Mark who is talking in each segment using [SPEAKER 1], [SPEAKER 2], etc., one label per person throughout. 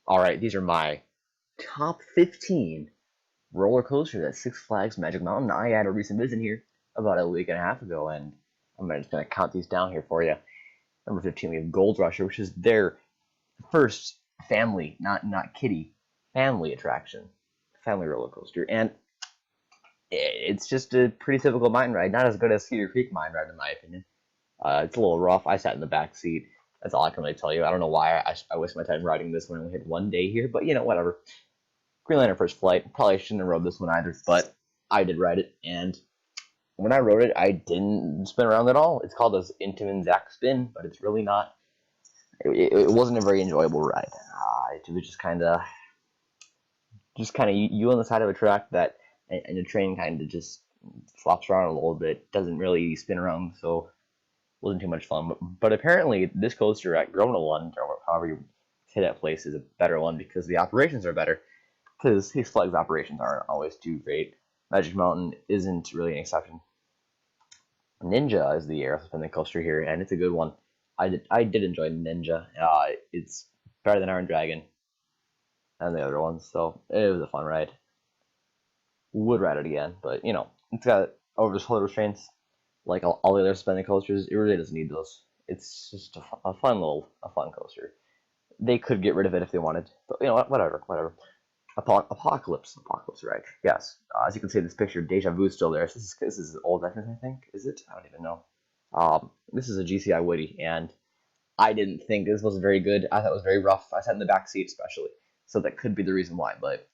[SPEAKER 1] Alright, these are my top 15 roller coasters at Six Flags Magic Mountain. I had a recent visit here about a week and a half ago, and I'm just going to count these down here for you. Number 15, we have Goldrusher, which is their first family, not kiddie, family attraction, family roller coaster. And it's just a pretty typical mine ride, not as good as Cedar Creek mine ride in my opinion. It's a little rough. I sat in the back seat. That's all I can really tell you. I don't know why I waste my time riding this when I only had one day here, but whatever. Green Lantern First Flight. Probably shouldn't have rode this one either, but I did ride it, and when I rode it, I didn't spin around at all. It's called this Intamin Zack Spin, but it's really not. It wasn't a very enjoyable ride. It was just kind of you on the side of a track that, and the train kind of just flops around a little bit. Doesn't really spin around, so wasn't too much fun. But apparently, this coaster at Grona Lund, or however you say that place, is a better one because the operations are better. Because Six Flags operations aren't always too great. Magic Mountain isn't really an exception. Ninja is the air spinning coaster here, and it's a good one. I did enjoy Ninja. It's better than Iron Dragon and the other ones, so it was a fun ride. Would ride it again, but it's got over the shoulder restraints like all the other spinning coasters. It really doesn't need those. It's just a fun coaster. They could get rid of it if they wanted, but whatever. Apocalypse ride. Yes, as you can see in this picture, Deja Vu is still there. This is old veterans, I think. Is it? I don't even know. This is a GCI Woody, and I didn't think this was very good. I thought it was very rough. I sat in the back seat especially, so that could be the reason why. But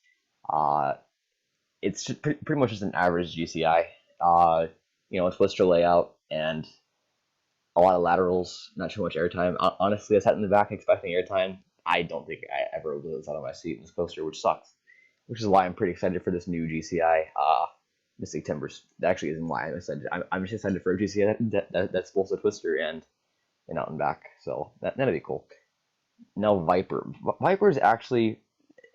[SPEAKER 1] it's pretty much just an average GCI. A twister layout and a lot of laterals, not too much airtime. Honestly, I sat in the back expecting airtime. I don't think I ever will this out of my seat in this coaster, which sucks. Which is why I'm pretty excited for this new GCI, Mystic Timbers. That actually isn't why I'm excited. I'm just excited for a GCI that's both a twister and an out and back. So that'd be cool. Now Viper. Viper is actually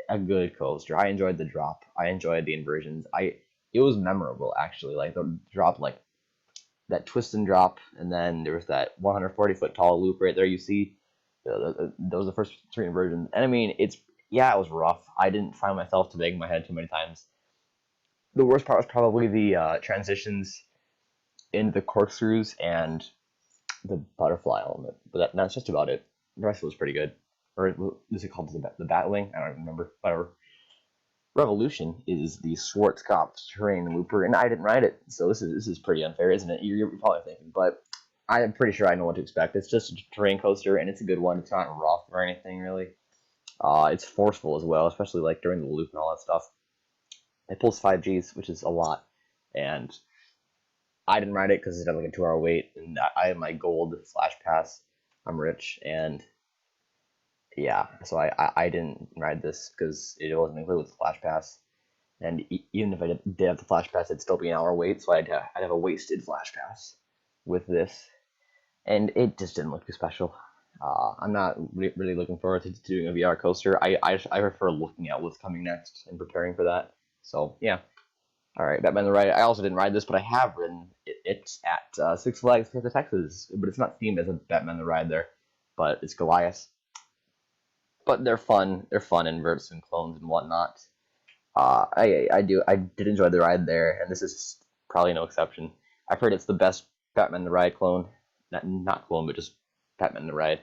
[SPEAKER 1] a good coaster. I enjoyed the drop. I enjoyed the inversions. It was memorable actually. Like the drop, like that twist and drop, and then there was that 140-foot tall loop right there. You see. Those are the first three inversions, and I mean, it was rough. I didn't find myself banging my head too many times. The worst part was probably the transitions into the corkscrews and the butterfly element, but that's just about it. The rest was pretty good. Or is it called the Batwing? I don't remember. Whatever. Revolution is the Schwarzkopf terrain looper, and I didn't ride it, so this is pretty unfair, isn't it? You're probably thinking, but I'm pretty sure I know what to expect. It's just a terrain coaster, and it's a good one. It's not rough or anything, really. It's forceful as well, especially like during the loop and all that stuff. It pulls 5Gs, which is a lot, and I didn't ride it because it had like a 2-hour wait, and I have my gold Flash Pass. I'm rich, and yeah, so I didn't ride this because it wasn't included with the Flash Pass. And even if I did have the Flash Pass, it'd still be an hour wait, so I'd have a wasted Flash Pass with this. And it just didn't look too special. I'm not really looking forward to doing a VR coaster. I prefer looking at what's coming next and preparing for that. So yeah, all right, Batman the Ride. I also didn't ride this, but I have ridden it. It's at Six Flags Texas, but it's not themed as a Batman the Ride there, but it's Goliath. But they're fun. They're fun inverts and clones and whatnot. I did enjoy the ride there, and this is probably no exception. I've heard it's the best Batman the Ride clone. Not clone, but just Batman the Ride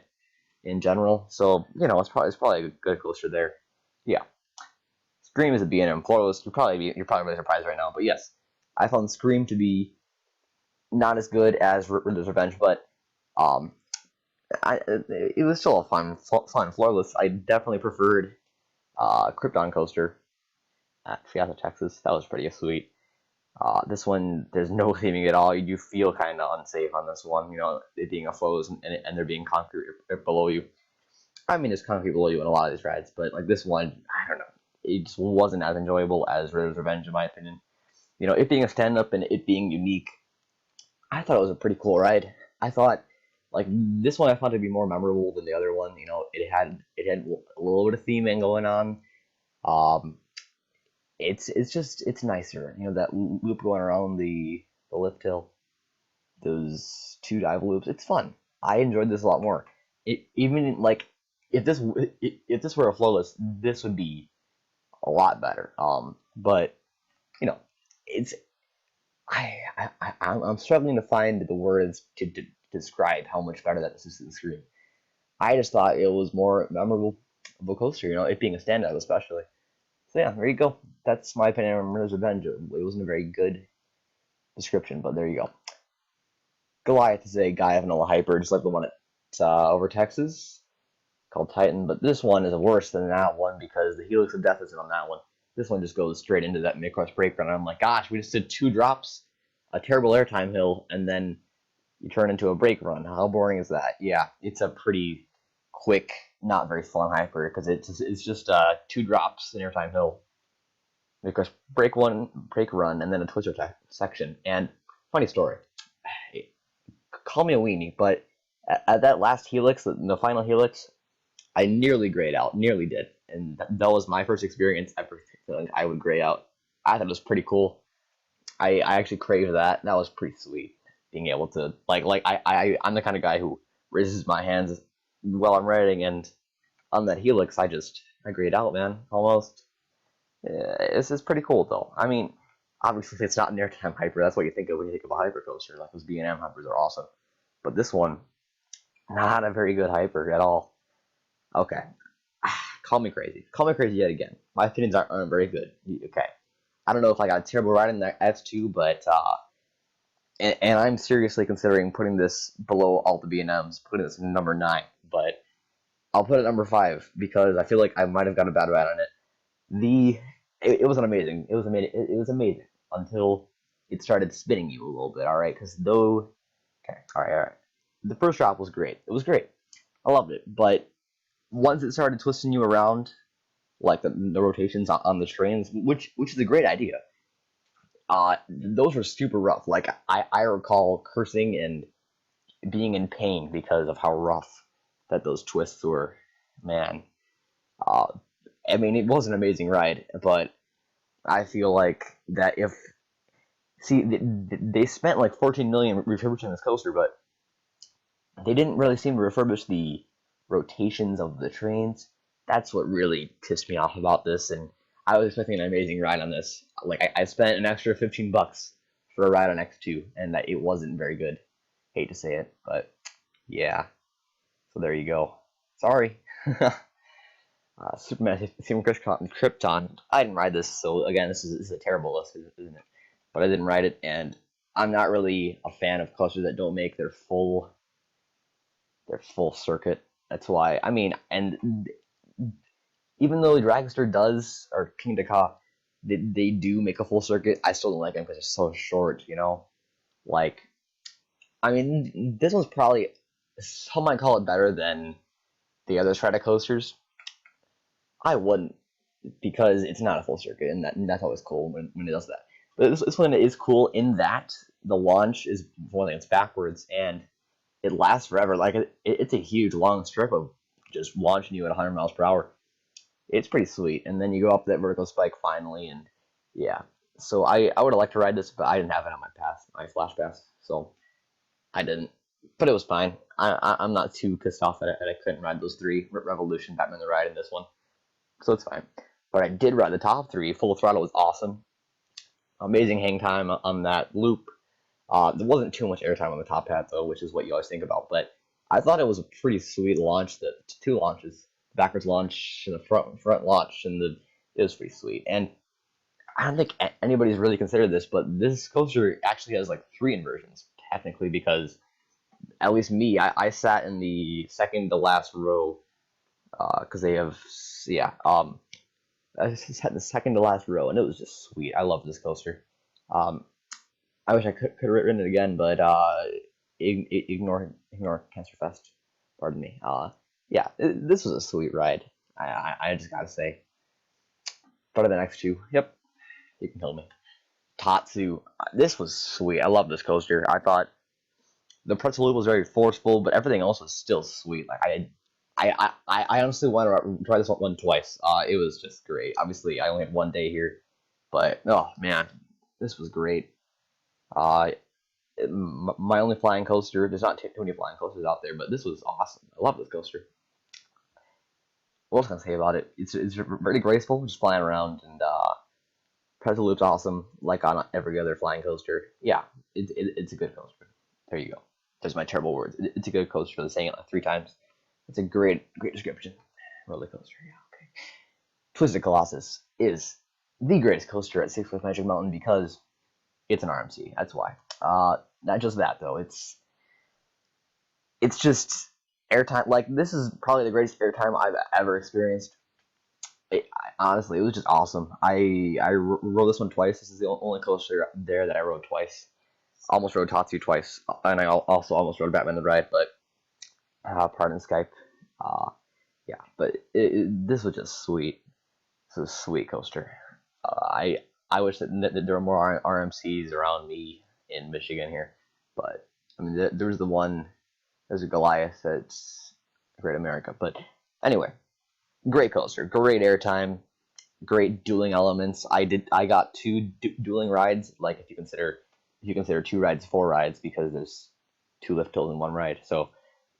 [SPEAKER 1] in general. So it's probably a good coaster there. Yeah, Scream is a B&M Flawless. You're probably really surprised right now, but yes, I found Scream to be not as good as Riddler's Revenge, but it was still a fun Flawless. I definitely preferred Krypton coaster at Seattle, Texas. That was pretty sweet. This one, there's no theming at all. You do feel kind of unsafe on this one, it being a flows and there being concrete below you. I mean, there's concrete below you in a lot of these rides, but like this one, I don't know. It just wasn't as enjoyable as Riddler's Revenge, in my opinion. It being a stand-up and it being unique, I thought it was a pretty cool ride. I thought, like, this one I found to be more memorable than the other one. It had a little bit of theming going on. It's nicer. That loop going around the lift hill, those two dive loops. It's fun. I enjoyed this a lot more. It even like if this were a flowless, this would be a lot better. But you know, it's I'm struggling to find the words to describe how much better that is to the screen. I just thought it was more memorable of a coaster, it being a standout especially. So yeah, there you go. That's my opinion on Murder's Revenge. It wasn't a very good description, but there you go. Goliath is a guy having a hyper, just like the one at over Texas, called Titan, but this one is worse than that one because the Helix of Death isn't on that one. This one just goes straight into that mid-course break run, and I'm like, gosh, we just did 2 drops, a terrible airtime hill, and then you turn into a break run. How boring is that? Yeah, it's a pretty quick, not very fun hyper because it's just 2 drops, an airtime hill, mid-course break run, and then a twister section. And funny story, call me a weenie, but at that last helix, the final helix, I nearly grayed out, nearly did, and that was my first experience ever feeling I would gray out. I thought it was pretty cool. I actually craved that. That was pretty sweet, being able to I'm the kind of guy who raises my hands while I'm riding, and on that helix, I grayed out, man, almost. This is pretty cool though. I mean, obviously it's not an airtime hyper. That's what you think of when you think of a hyper coaster. Like those B&M hypers are awesome, but this one, not a very good hyper at all. Okay. Call me crazy. Call me crazy yet again. My opinions aren't very good. Okay. I don't know if I got a terrible ride in that S2, but and I'm seriously considering putting this below all the B&Ms, putting this number 9, but I'll put it number 5 because I feel like I might have got a bad ride on it. It was amazing. It was amazing until it started spinning you a little bit. All right, okay, all right. The first drop was great. It was great. I loved it, but once it started twisting you around, like the rotations on the trains, which is a great idea, those were super rough. Like I recall cursing and being in pain because of how rough that those twists were. Man, uh, I mean, it was an amazing ride, but I feel like that they spent like 14 million refurbishing this coaster, but they didn't really seem to refurbish the rotations of the trains. That's what really pissed me off about this, and I was expecting an amazing ride on this. Like I spent an extra $15 for a ride on X2, and that it wasn't very good. Hate to say it, but yeah. So there you go. Sorry. Superman, Krypton. I didn't ride this, so again, this is a terrible list, isn't it? But I didn't ride it, and I'm not really a fan of coasters that don't make their full circuit. That's why. I mean, and even though Dragster does, or King Dakar, they do make a full circuit, I still don't like them because they're so short, Like, I mean, this one's probably, some might call it better than the other Strata coasters. I wouldn't, because it's not a full circuit, and that's always cool when it does that. But this one is cool in that the launch is, one thing, it's backwards, and it lasts forever. Like, it's a huge, long strip of just launching you at 100 miles per hour. It's pretty sweet. And then you go up that vertical spike finally, and yeah. So I would have liked to ride this, but I didn't have it on my flash pass, so I didn't. But it was fine. I'm not too pissed off that I couldn't ride those 3, Revolution, Batman the Ride, and this one. So it's fine. But I did ride the top 3. Full Throttle was awesome. Amazing hang time on that loop. There wasn't too much airtime on the top hat, though, which is what you always think about. But I thought it was a pretty sweet launch. The 2 launches, the backwards launch and the front launch, and it was pretty sweet. And I don't think anybody's really considered this, but this coaster actually has like 3 inversions, technically, because at least me, I sat in the second to last row, because they have, I sat in the second to last row, and it was just sweet. I love this coaster. I wish I could have written it again, but ignore Cancerfest. Pardon me. Yeah, this was a sweet ride. I just gotta say, better than X2. Yep, you can kill me. Tatsu. This was sweet. I love this coaster. I thought the pretzel loop was very forceful, but everything else was still sweet. Like I honestly want to try this one twice. It was just great. Obviously, I only had 1 day here, but oh man, this was great. My only flying coaster. There's not too many flying coasters out there, but this was awesome. I love this coaster. what else can I say about it? It's very graceful, just flying around, and pretzel loop's awesome, like on every other flying coaster. Yeah, it's a good coaster. There you go. There's my terrible words. It's a good coaster. They're saying it like 3 times. It's a great description. Roller coaster. Yeah. Okay. Twisted Colossus is the greatest coaster at Six Flags Magic Mountain because it's an RMC. That's why. Not just that though. It's just airtime. Like this is probably the greatest airtime I've ever experienced. Honestly, it was just awesome. I rode this one twice. This is the only coaster there that I rode twice. Almost rode Tatsu twice, and I also almost rode Batman the Ride, but pardon Skype. Yeah, but this was just sweet. This was a sweet coaster. I wish that there were more RMCs around me in Michigan here, but I mean there was the one. There's a Goliath that's Great America, but anyway, great coaster, great airtime, great dueling elements. I got 2 dueling rides, like if you consider 2 rides 4 rides because there's 2 lift hills in 1 ride. So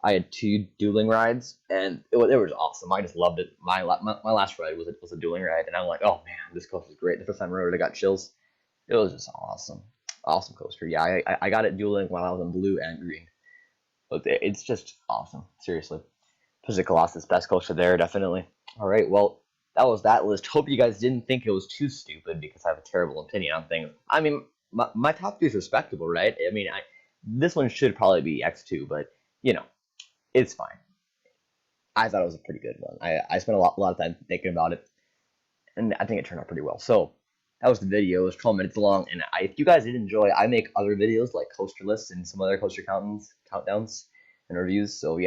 [SPEAKER 1] I had 2 dueling rides, and it was awesome. I just loved it. My last ride was a dueling ride, and I'm like, oh man, this coaster is great. The first time I rode it, I got chills. It was just awesome coaster. Yeah, I got it dueling while I was in blue and green, but it's just awesome. Seriously, Twisted Colossus, best coaster there, definitely. All right, well, that was that list. Hope you guys didn't think it was too stupid because I have a terrible opinion on things. I mean, my top 3 is respectable, right? I mean, this one should probably be X2, but you know, it's fine. I thought it was a pretty good one. I spent a lot of time thinking about it, and I think it turned out pretty well. So that was the video. It was 12 minutes long, and if you guys did enjoy, I make other videos like coaster lists and some other coaster countdowns, and reviews. So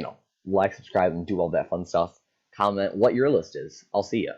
[SPEAKER 1] like, subscribe, and do all that fun stuff. Comment what your list is. I'll see ya.